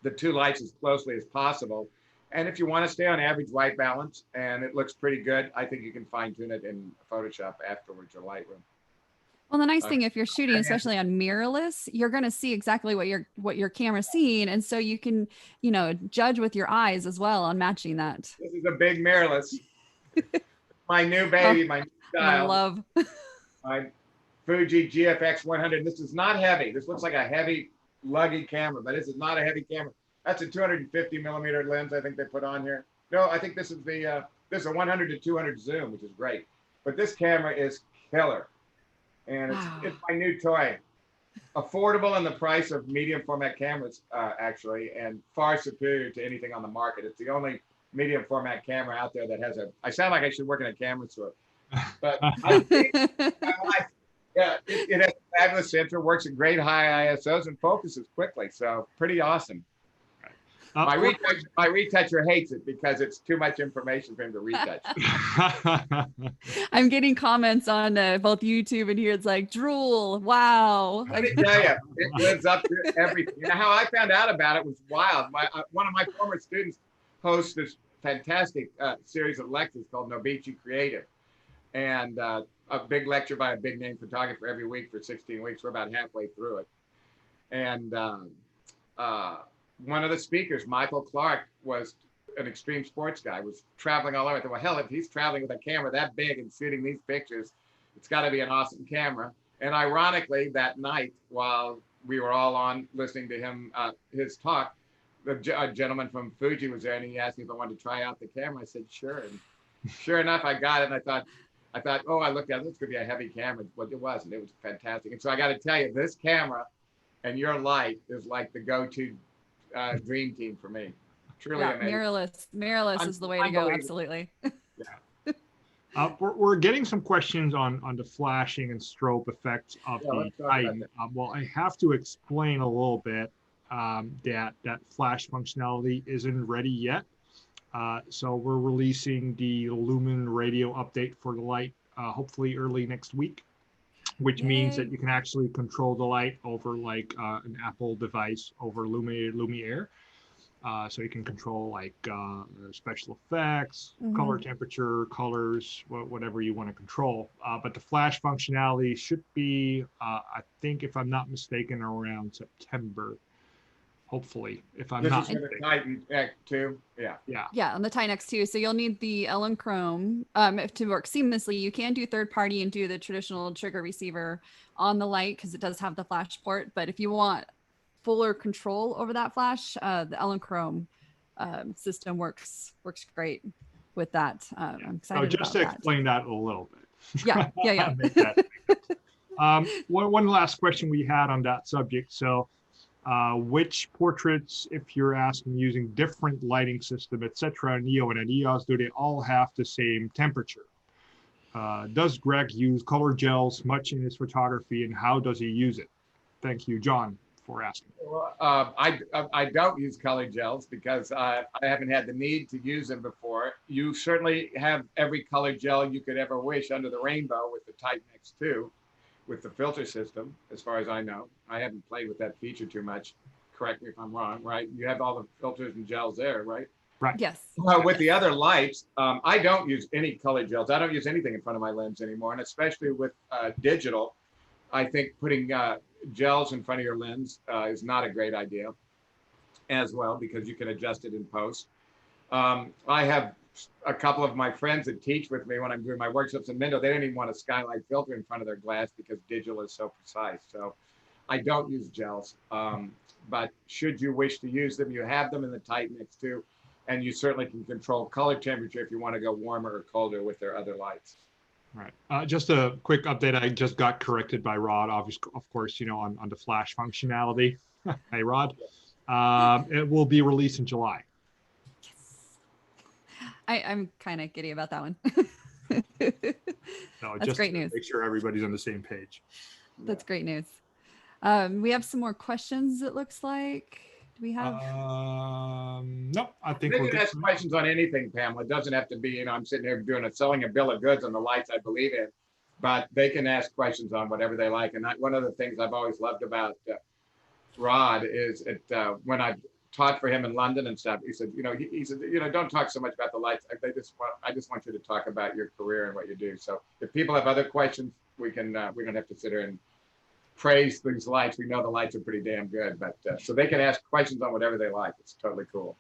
the two lights as closely as possible. And if you want to stay on average white balance and it looks pretty good, I think you can fine tune it in Photoshop afterwards or Lightroom. Well, the nice thing, if you're shooting, especially on mirrorless, you're going to see exactly what your camera's seeing. And so you can, judge with your eyes as well on matching that. This is a big mirrorless. My new baby, my new style. I love. My Fuji GFX 100. This is not heavy. This looks like a heavy, luggy camera, but this is not a heavy camera. That's a 250 millimeter lens I think they put on here. No, I think this is a 100 to 200 zoom, which is great. But this camera is killer, and it's my new toy. Affordable in the price of medium format cameras, actually, and far superior to anything on the market. It's the only medium format camera out there that has I sound like I should work in a camera store, but yeah, it has a fabulous sensor, works at great high ISOs, and focuses quickly. So pretty awesome. My retoucher hates it because it's too much information for him to retouch. I'm getting comments on both YouTube and here. It's like drool. Wow. Let me tell you, it lives up to everything. You know how I found out about it was wild. One of my former students hosts this fantastic series of lectures called Nobici Creative, and a big lecture by a big name photographer every week for 16 weeks. We're about halfway through it, and one of the speakers, Michael Clark, was an extreme sports guy, was traveling all over. I thought, well, hell, if he's traveling with a camera that big and shooting these pictures, it's got to be an awesome camera. And ironically, that night, while we were all on listening to him, his talk, a gentleman from Fuji was there, and he asked me if I wanted to try out the camera. I said, sure. And sure enough, I got it. And I thought, oh, I looked at it. It's going to be a heavy camera. But it wasn't. It was fantastic. And so I got to tell you, this camera and your light is like the go-to dream team for me. Truly amazing. Mirrorless is the way to go. Absolutely. Yeah. We're getting some questions on the flashing and strobe effects of the light. Well, I have to explain a little bit that flash functionality isn't ready yet. So we're releasing the Lumen radio update for the light, hopefully early next week, which means that you can actually control the light over like an Apple device over Lumiere. So you can control like special effects, color temperature, colors, whatever you want to control. But the flash functionality should be, I think, if I'm not mistaken, around September. Hopefully, if I'm not mistaken. Titan X2, yeah, on the Titan X2. So you'll need the Ellen Chrome to work seamlessly. You can do third party and do the traditional trigger receiver on the light because it does have the flash port. But if you want fuller control over that flash, the Ellen Chrome system works great with that. I'm excited. Just to explain that a little bit. Yeah. One last question we had on that subject. So, which portraits, if you're asking using different lighting system, etc., Neo and EOS, do they all have the same temperature? Does Greg use color gels much in his photography, and how does he use it? Thank you, John, for asking. Well, I don't use color gels because I haven't had the need to use them before. You certainly have every color gel you could ever wish under the rainbow with the Titan X2. With the filter system, as far as I know. I haven't played with that feature too much. Correct me if I'm wrong, right? You have all the filters and gels there, right? Right. Yes. With the other lights, I don't use any color gels. I don't use anything in front of my lens anymore. And especially with digital, I think putting gels in front of your lens is not a great idea as well, because you can adjust it in post. I have a couple of my friends that teach with me when I'm doing my workshops in Mendo. They don't even want a skylight filter in front of their glass because digital is so precise. So I don't use gels, but should you wish to use them, you have them in the Titan X2, and you certainly can control color temperature if you want to go warmer or colder with their other lights. All right. Just a quick update. I just got corrected by Rod, obviously, of course, on the flash functionality. Hey, Rod. It will be released in July. I'm kind of giddy about that one. No, that's just great news. Make sure everybody's on the same page. That's great news. We have some more questions, it looks like. Do we have? No, I think they we're can good. ask questions on anything, Pamela. It doesn't have to be, I'm sitting here selling a bill of goods on the lights I believe in, but they can ask questions on whatever they like. And one of the things I've always loved about Rod is when I taught for him in London and stuff, he said, don't talk so much about the lights. I just want you to talk about your career and what you do. So if people have other questions, we don't have to sit here and praise these lights. We know the lights are pretty damn good, but so they can ask questions on whatever they like. It's totally cool.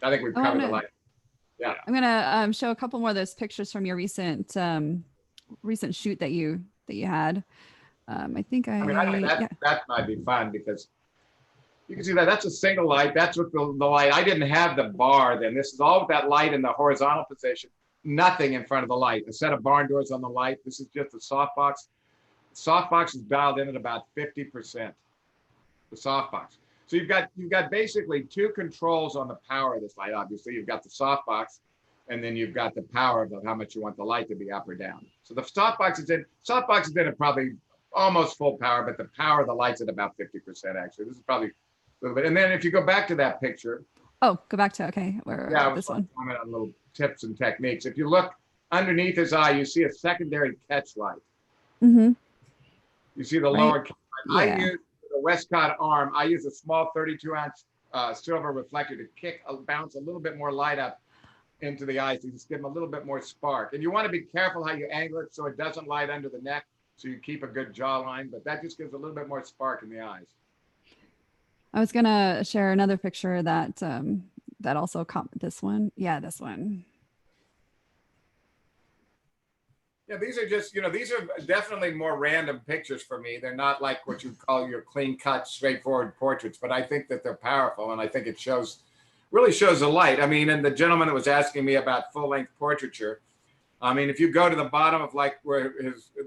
I think we've covered the light. Yeah. I'm gonna show a couple more of those pictures from your recent shoot that you had. I think that might be fun because You can see that that's a single light. That's with the light. I didn't have the bar then. This is all with that light in the horizontal position. Nothing in front of the light. A set of barn doors on the light. This is just a softbox. Softbox is dialed in at about 50%. The softbox. So you've got basically two controls on the power of this light. Obviously, you've got the softbox, and then you've got the power of how much you want the light to be up or down. So the softbox is in at probably almost full power, but the power of the light's at about 50% actually. This is probably a little bit. And then if you go back to that picture. Oh, go back to, okay, where this one. Comment on little tips and techniques. If you look underneath his eye, you see a secondary catch light. Mm-hmm. You see the lower catch light. Yeah. I use the Westcott arm. I use a small 32-ounce silver reflector to bounce a little bit more light up into the eyes. You just give them a little bit more spark. And you want to be careful how you angle it so it doesn't light under the neck, so you keep a good jawline, but that just gives a little bit more spark in the eyes. I was gonna share another picture that that also this one. Yeah, this one. Yeah, these are just, these are definitely more random pictures for me. They're not like what you call your clean cut, straightforward portraits, but I think that they're powerful, and I think it really shows the light. I mean, and the gentleman that was asking me about full length portraiture, I mean, if you go to the bottom of like where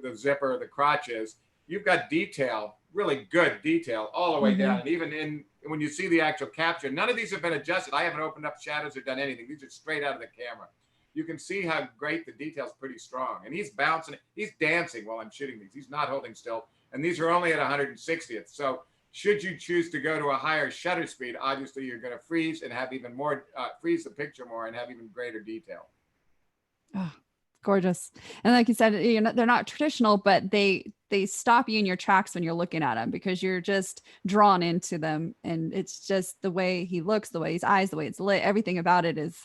the zipper or the crotch is, you've got detail, really good detail all the way down. And even when you see the actual capture, none of these have been adjusted. I haven't opened up shadows or done anything. These are straight out of the camera. You can see how great the detail's pretty strong. And he's bouncing, he's dancing while I'm shooting these. He's not holding still. And these are only at 160th. So should you choose to go to a higher shutter speed, obviously you're going to freeze and have even more, freeze the picture more and have even greater detail. Oh, gorgeous. And like you said, they're not traditional, but they stop you in your tracks when you're looking at them because you're just drawn into them. And it's just the way he looks, the way his eyes, the way it's lit, everything about it is,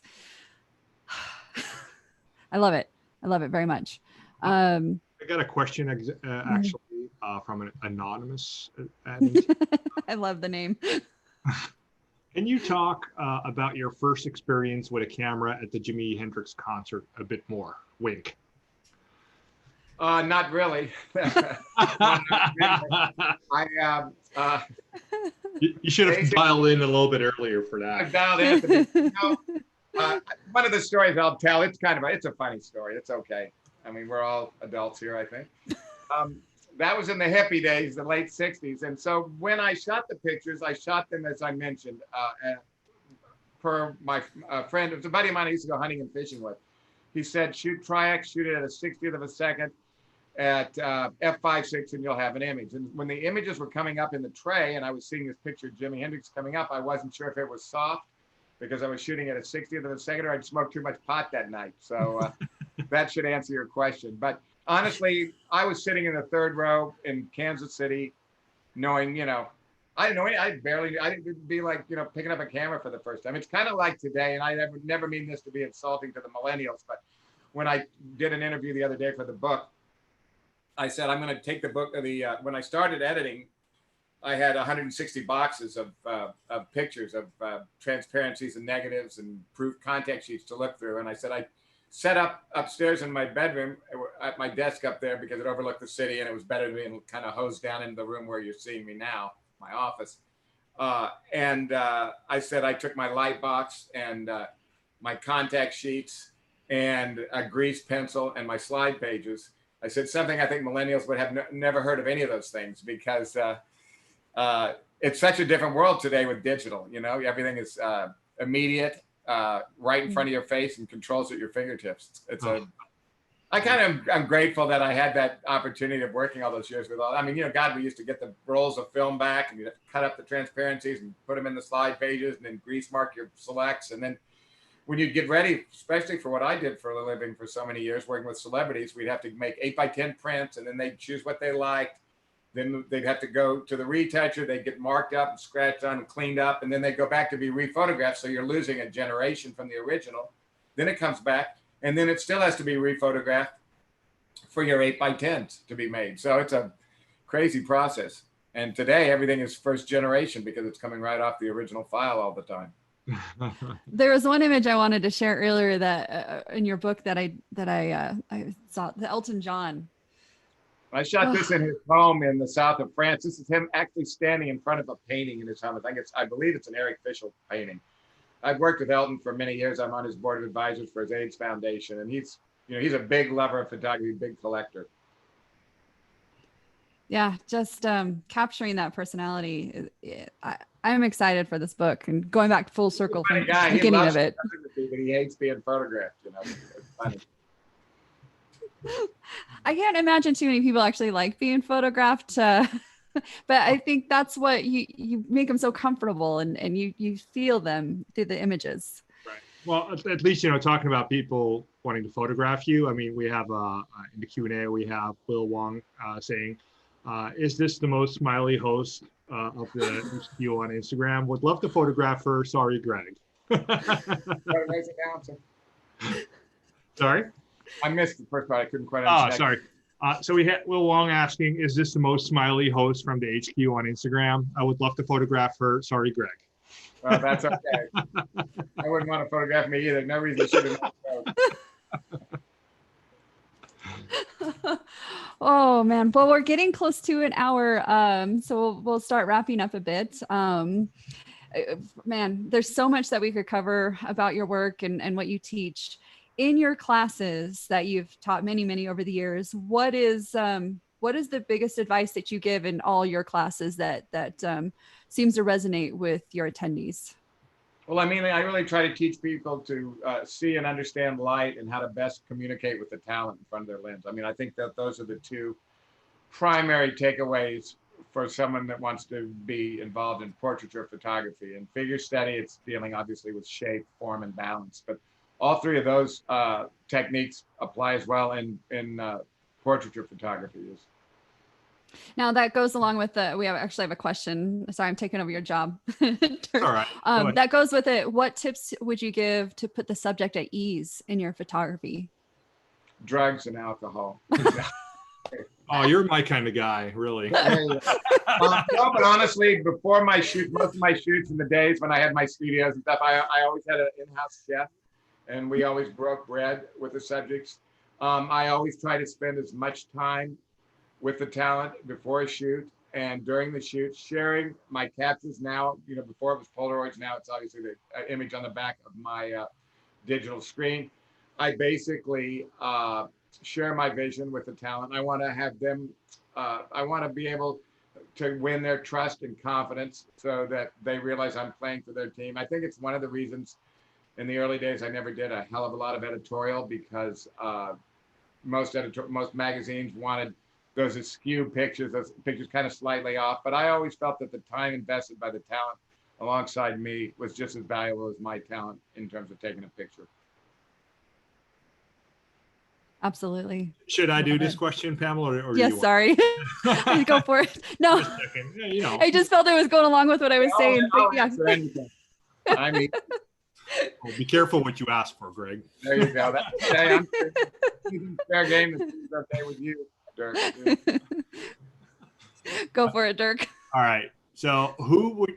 I love it. I love it very much. I got a question actually from an anonymous. I love the name. Can you talk about your first experience with a camera at the Jimi Hendrix concert a bit more? Wink. Not really. You should have dialed in a little bit earlier for that. I've dialed in. One of the stories I'll tell, it's a funny story. It's okay. I mean, we're all adults here, I think. That was in the hippie days, the late 60s. And so when I shot the pictures, I shot them, as I mentioned, per my friend, it was a buddy of mine I used to go hunting and fishing with. He said, shoot Tri-X, shoot it at a 60th of a second at f5.6 and you'll have an image. And when the images were coming up in the tray and I was seeing this picture of Jimi Hendrix coming up, I wasn't sure if it was soft because I was shooting at a 60th of a second or I'd smoked too much pot that night. So that should answer your question. But honestly, I was sitting in the third row in Kansas City knowing, I didn't know any, I didn't be like, picking up a camera for the first time. It's kind of like today, and I never mean this to be insulting to the millennials, but when I did an interview the other day for the book, I said, I'm going to take the book, when I started editing, I had 160 boxes of pictures of transparencies and negatives and proof contact sheets to look through. And I said, I set up upstairs in my bedroom at my desk up there because it overlooked the city and it was better than being kind of hosed down into the room where you're seeing me now, my office. I said I took my light box and my contact sheets and a grease pencil and my slide pages. I said something I think millennials would have never heard of any of those things because it's such a different world today with digital. Everything is immediate, right in front of your face and controls at your fingertips. I'm grateful that I had that opportunity of working all those years with all. I mean, God, we used to get the rolls of film back and you'd have to cut up the transparencies and put them in the slide pages and then grease mark your selects. And then when you'd get ready, especially for what I did for a living for so many years, working with celebrities, we'd have to make 8x10 prints and then they'd choose what they liked. Then they'd have to go to the retoucher. They'd get marked up and scratched on and cleaned up. And then they'd go back to be rephotographed. So you're losing a generation from the original. Then it comes back. And then it still has to be rephotographed for your 8x10s to be made. So it's a crazy process. And today, everything is first generation because it's coming right off the original file all the time. There was one image I wanted to share earlier that in your book that I saw, the Elton John. I shot this in his home in the south of France. This is him actually standing in front of a painting in his home. I believe it's an Eric Fischl painting. I've worked with Elton for many years. I'm on his board of advisors for his AIDS Foundation, and he's a big lover of photography, big collector. Yeah, just capturing that personality. I'm excited for this book and going back full circle from the beginning of it. But he hates being photographed. It's funny. I can't imagine too many people actually like being photographed, but I think that's what you make them so comfortable, and you feel them through the images. Right. Well, at least talking about people wanting to photograph you. I mean, we have in the Q&A we have Will Wong saying, "Is this the most smiley host of the HQ on Instagram? Would love to photograph her. Sorry, Greg." Sorry. I missed the first part. I couldn't quite Oh, understand. sorry. So we had Will Wong asking, "Is this the most smiley host from the HQ on Instagram? I would love to photograph her. Sorry, Greg." Well, that's okay. I wouldn't want to photograph me either. No reason to shoot it. Oh man, well, we're getting close to an hour, so we'll start wrapping up a bit. Man, there's so much that we could cover about your work and what you teach in your classes that you've taught many over the years. What is the biggest advice that you give in all your classes that seems to resonate with your attendees? Well, I mean, I really try to teach people to see and understand light and how to best communicate with the talent in front of their lens. I mean, I think that those are the two primary takeaways for someone that wants to be involved in portraiture photography. And figure study, it's dealing obviously with shape, form, and balance. But all three of those techniques apply as well in portraiture photography. Now that goes along with we actually have a question. Sorry, I'm taking over your job. All right. That goes with it. What tips would you give to put the subject at ease in your photography? Drugs and alcohol. Oh, you're my kind of guy, really. No, but honestly, before my shoot, most of my shoots in the days when I had my studios and stuff, I always had an in-house chef, and we always broke bread with the subjects. I always try to spend as much time with the talent before a shoot and during the shoot, sharing my captures. Now, before it was Polaroids, now it's obviously the image on the back of my digital screen. I basically share my vision with the talent. I want to have them, I want to be able to win their trust and confidence so that they realize I'm playing for their team. I think it's one of the reasons in the early days I never did a hell of a lot of editorial, because most magazines wanted those askew pictures, those pictures kind of slightly off. But I always felt that the time invested by the talent alongside me was just as valuable as my talent in terms of taking a picture. Absolutely. Should I do this question, Pamela? Or yes, sorry. Go for it. No, yeah, I just felt it was going along with what I was saying. Answer anything. I mean, well, be careful what you ask for, Greg. There you go. That's okay. I'm fair game. It's okay with you, Dirk. Go for it, Dirk. All right. So who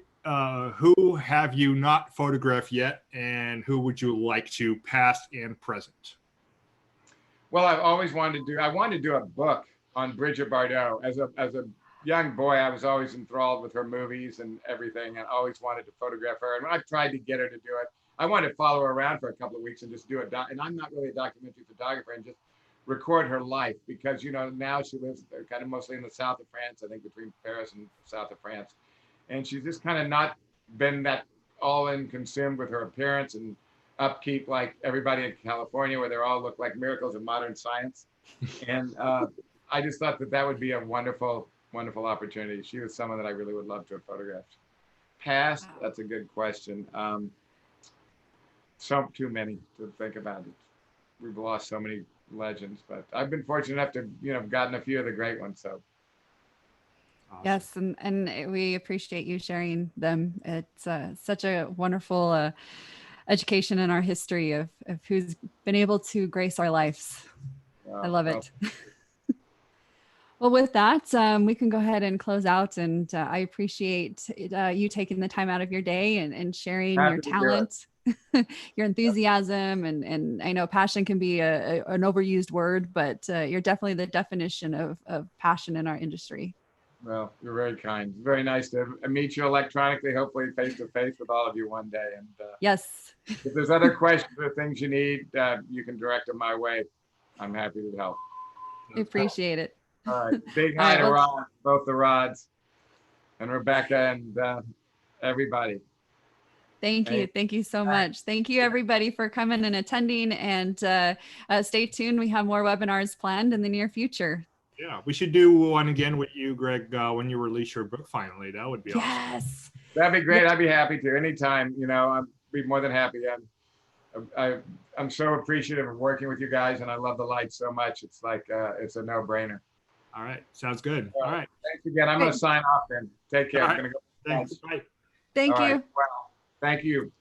have you not photographed yet, and who would you like to, past and present? Well, I've always wanted to do a book on Brigitte Bardot. As a young boy, I was always enthralled with her movies and everything, and always wanted to photograph her. And I've tried to get her to do it. I wanted to follow her around for a couple of weeks and just do it. And I'm not really a documentary photographer, and just record her life, because now she lives kind of mostly in the south of France, I think between Paris and south of France, and she's just kind of not been that all in consumed with her appearance and upkeep like everybody in California, where they all look like miracles of modern science. And I just thought that would be a wonderful opportunity. She was someone that I really would love to have photographed. Past, that's a good question. So too many to think about it. We've lost so many legends, but I've been fortunate enough to have gotten a few of the great ones. So awesome. Yes, and we appreciate you sharing them. It's such a wonderful education in our history of who's been able to grace our lives. I love it. Well, with that, we can go ahead and close out, and I appreciate you taking the time out of your day and sharing your talent. your enthusiasm, and I know passion can be an overused word, but you're definitely the definition of passion in our industry. Well, you're very kind. Very nice to meet you electronically, hopefully face to face with all of you one day. And Yes. if there's other questions or things you need, you can direct them my way. I'm happy to help. I appreciate it. All right. Big All hi right, to well, Rod, both the Rods, and Rebecca, and everybody. thank you. Thank you so much. Thank you, everybody, for coming and attending. And stay tuned. We have more webinars planned in the near future. Yeah, we should do one again with you, Greg, when you release your book finally. That would be awesome. Yes. That'd be great. I'd be happy to anytime. I'd be more than happy. I'm so appreciative of working with you guys, and I love the lights so much. It's like it's a no-brainer. All right, sounds good. All right. Thanks again. I'm going to sign off then. Take care. All I'm right. going to go. Thanks. Bye. Thank All you. right. Well, thank you.